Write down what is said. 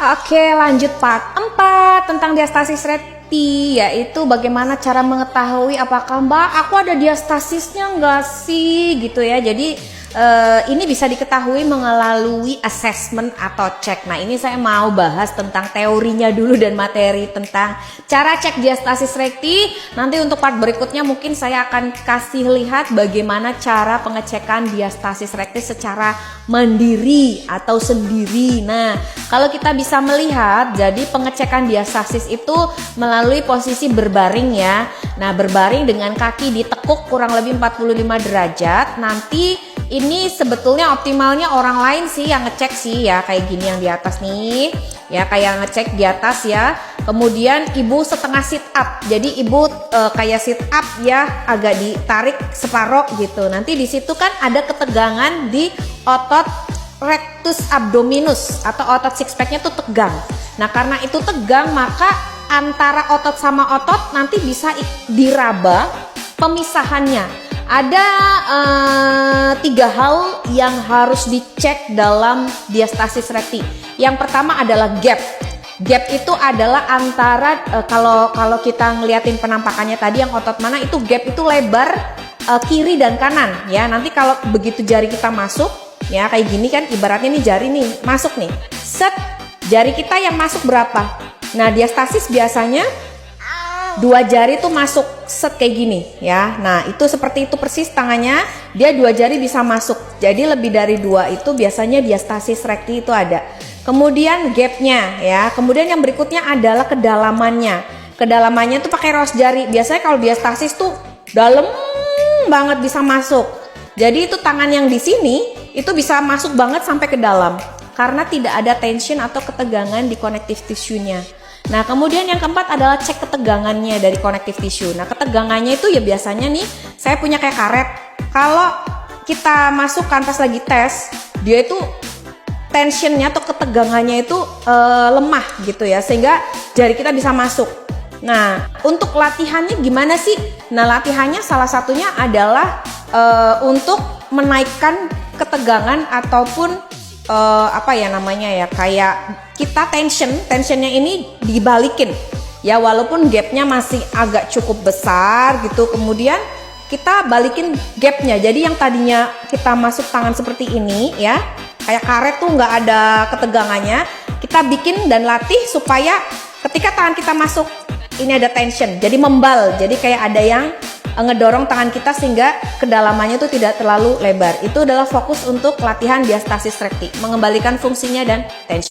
Oke, lanjut part 4 tentang diastasis rekti, yaitu bagaimana cara mengetahui apakah Mbak aku ada diastasisnya enggak sih gitu ya. Jadi ini bisa diketahui melalui assessment atau cek. Nah, ini saya mau bahas tentang teorinya dulu dan materi tentang cara cek diastasis rekti. Nanti untuk part berikutnya mungkin saya akan kasih lihat bagaimana cara pengecekan diastasis rekti secara mandiri atau sendiri. Nah, kalau kita bisa melihat, jadi pengecekan diastasis itu melalui posisi berbaring ya. Nah, berbaring dengan kaki ditekuk kurang lebih 45 derajat. Nanti ini sebetulnya optimalnya orang lain sih yang ngecek sih ya, kayak gini yang di atas nih ya, kayak ngecek di atas ya. Kemudian ibu setengah sit up, jadi ibu kayak sit up ya, agak ditarik separoh gitu. Nanti di situ kan ada ketegangan di otot rectus abdominus atau otot six packnya tuh tegang. Nah, karena itu tegang, maka antara otot sama otot nanti bisa diraba pemisahannya. Ada 3 hal yang harus dicek dalam diastasis rekti. Yang pertama adalah gap. Gap itu adalah antara kalau kita ngeliatin penampakannya tadi yang otot mana itu gap itu lebar kiri dan kanan ya. Nanti kalau begitu jari kita masuk ya kayak gini kan, ibaratnya nih jari nih masuk nih. Set, jari kita yang masuk berapa? Nah, diastasis biasanya 2 jari tuh masuk set kayak gini ya. Nah, itu seperti itu persis tangannya, dia 2 jari bisa masuk. Jadi lebih dari 2 itu biasanya diastasis rekti itu ada. Kemudian gapnya ya. Kemudian yang berikutnya adalah kedalamannya. Kedalamannya tuh pakai ros jari. Biasanya kalau diastasis tuh dalam banget bisa masuk. Jadi itu tangan yang di sini itu bisa masuk banget sampai ke dalam karena tidak ada tension atau ketegangan di connective tissue-nya. Nah, kemudian yang keempat adalah cek ketegangannya dari connective tissue. Nah, ketegangannya itu ya biasanya nih saya punya kayak karet. Kalau kita masukkan pas lagi tes, dia itu tensionnya atau ketegangannya itu lemah gitu ya, sehingga jari kita bisa masuk. Nah, untuk latihannya gimana sih? Nah, latihannya salah satunya adalah untuk menaikkan ketegangan ataupun apa ya namanya ya, kayak kita tensionnya ini dibalikin ya, walaupun gapnya masih agak cukup besar gitu, kemudian kita balikin gapnya. Jadi yang tadinya kita masuk tangan seperti ini ya, kayak karet tuh nggak ada ketegangannya, kita bikin dan latih supaya ketika tangan kita masuk ini ada tension, jadi membal, jadi kayak ada yang ngedorong tangan kita sehingga kedalamannya itu tidak terlalu lebar. Itu adalah fokus untuk latihan diastasis rekti, mengembalikan fungsinya dan tension.